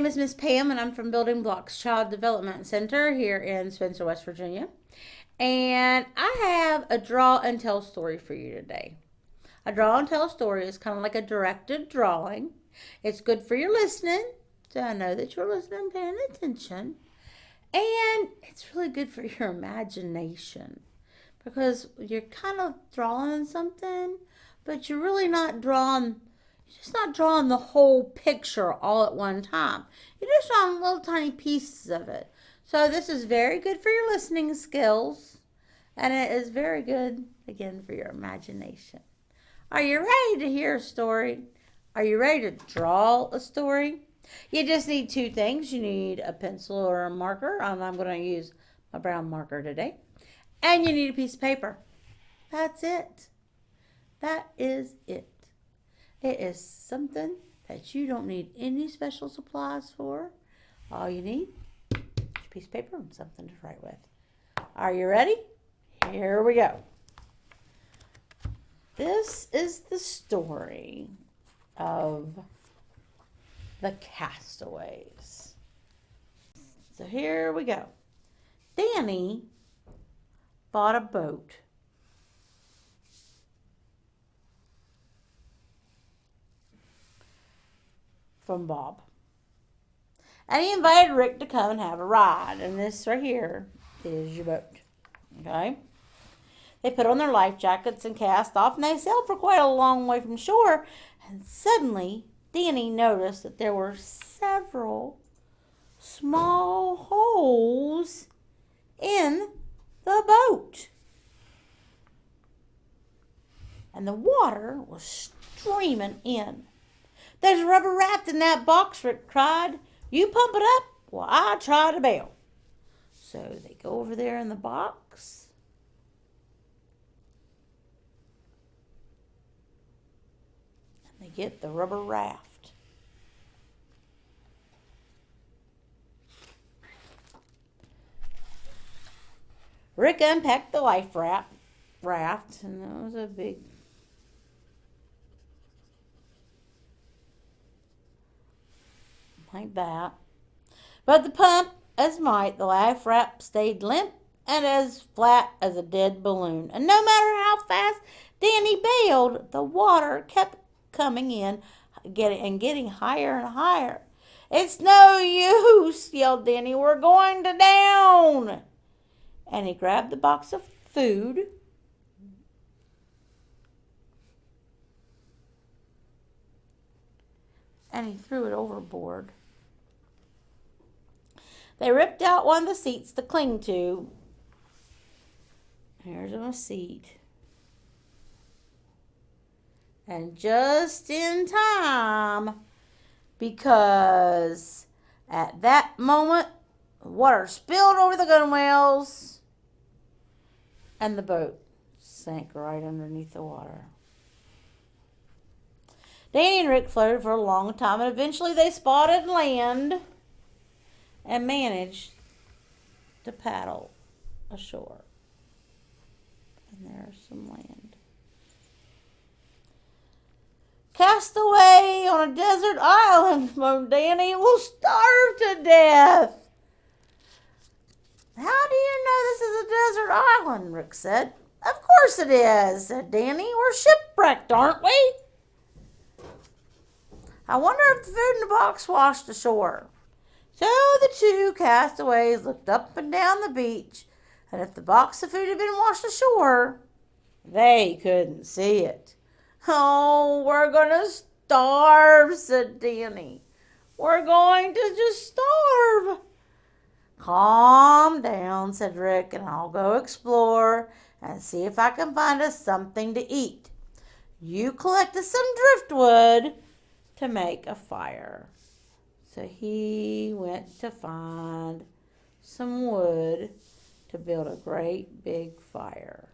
name is Miss Pam, and I'm from Building Blocks Child Development Center here in Spencer, West Virginia. And I have a draw and tell story for you today. A draw and tell story is kind of like a directed drawing. It's good for your listening, so I know that you're listening, paying attention. And it's really good for your imagination because you're kind of drawing something, but you're really not drawing, you're just not drawing the whole picture all at one time. You're just drawing little tiny pieces of it. So this is very good for your listening skills, and it is very good, again, for your imagination. Are you ready to hear a story? Are you ready to draw a story? You just need two things. You need a pencil or a marker, and I'm going to use my brown marker today. And you need a piece of paper. That's it. That is it. It is something that you don't need any special supplies for. All you need is a piece of paper and something to write with. Are you ready? Here we go. This is the story of the Castaways. So here we go. Danny bought a boat. From Bob. And he invited Rick to come and have a ride. And this right here is your boat. Okay? They put on their life jackets and cast off, and they sailed for quite a long way from shore. And suddenly, Danny noticed that there were several small holes in the boat. And the water was streaming in. "There's a rubber raft in that box," Rick cried. "You pump it up while I try to bail." So they go over there in the box. They get the rubber raft. Rick unpacked the life raft, and that was a big like that. But the pump as might, the life raft stayed limp and as flat as a dead balloon. And no matter how fast Danny bailed, the water kept coming in getting higher and higher. "It's no use," yelled Danny. "We're going to drown." And he grabbed the box of food and he threw it overboard. They ripped out one of the seats to cling to. Here's my seat. And just in time, because at that moment, water spilled over the gunwales and the boat sank right underneath the water. Danny and Rick floated for a long time, and eventually they spotted land and managed to paddle ashore. And there's some land. "Castaway on a desert island," moaned Danny. "We'll starve to death." "How do you know this is a desert island?" Rick said. "Of course it is," said Danny. "We're shipwrecked, aren't we?" "I wonder if the food in the box washed ashore." So the two castaways looked up and down the beach, and if the box of food had been washed ashore, they couldn't see it. "Oh, we're going to starve," said Danny. "We're going to just starve." "Calm down," said Rick, "and I'll go explore and see if I can find us something to eat. You collected some driftwood to make a fire." So he went to find some wood to build a great big fire.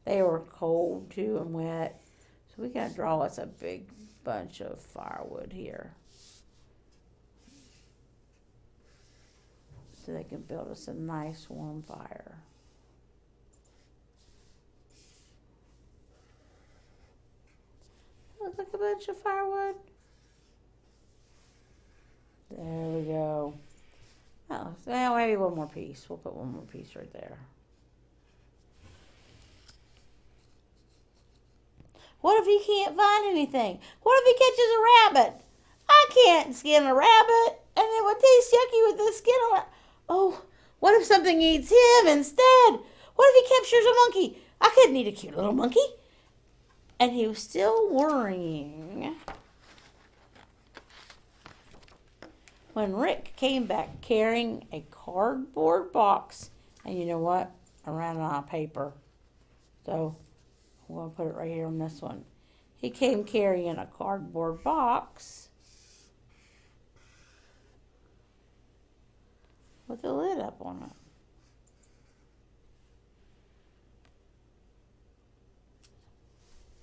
They were cold too and wet, so we gotta draw us a big bunch of firewood here so they can build us a nice warm fire. Looks like a bunch of firewood. Maybe one more piece. We'll put one more piece right there. What if he can't find anything? What if he catches a rabbit? I can't skin a rabbit, and it would taste yucky with the skin on it. Oh, what if something eats him instead? What if he captures a monkey? I couldn't eat a cute little monkey. And he was still worrying when Rick came back carrying a cardboard box. And you know what? I ran out of paper. So I'm going to put it right here on this one. He came carrying a cardboard box with a lid up on it.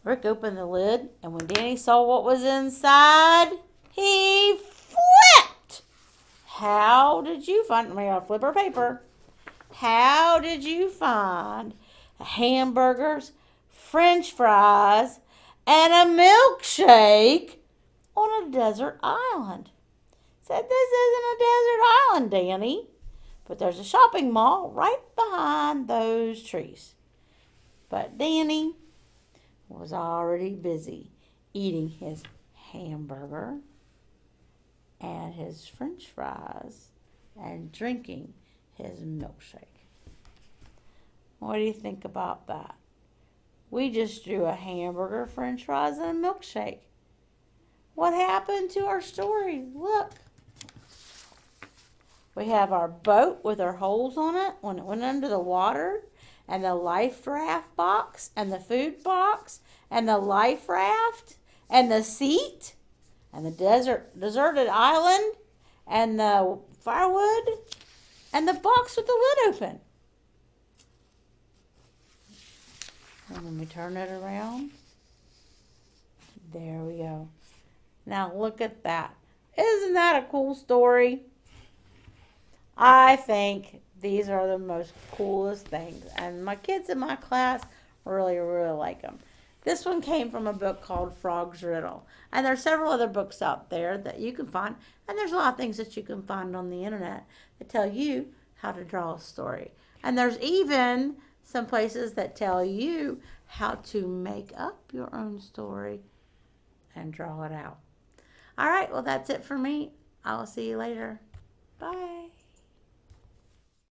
Rick opened the lid, and when Danny saw what was inside, he flipped. How did you find, I got flipper paper. How did you find hamburgers, French fries, and a milkshake on a desert island? Said, this isn't a desert island, Danny. But there's a shopping mall right behind those trees. But Danny was already busy eating his hamburger and his French fries and drinking his milkshake. What do you think about that? We just drew a hamburger, French fries, and a milkshake. What happened to our story? Look. We have our boat with our holes on it when it went under the water, and the life raft box, and the food box, and the life raft, and the seat, and the deserted island, and the firewood, and the box with the lid open. And then we turn it around. There we go. Now look at that. Isn't that a cool story? I think these are the most coolest things, and my kids in my class really, really like them. This one came from a book called Frog's Riddle, and there's several other books out there that you can find, and there's a lot of things that you can find on the internet that tell you how to draw a story. And there's even some places that tell you how to make up your own story and draw it out. All right, well, that's it for me. I'll see you later. Bye.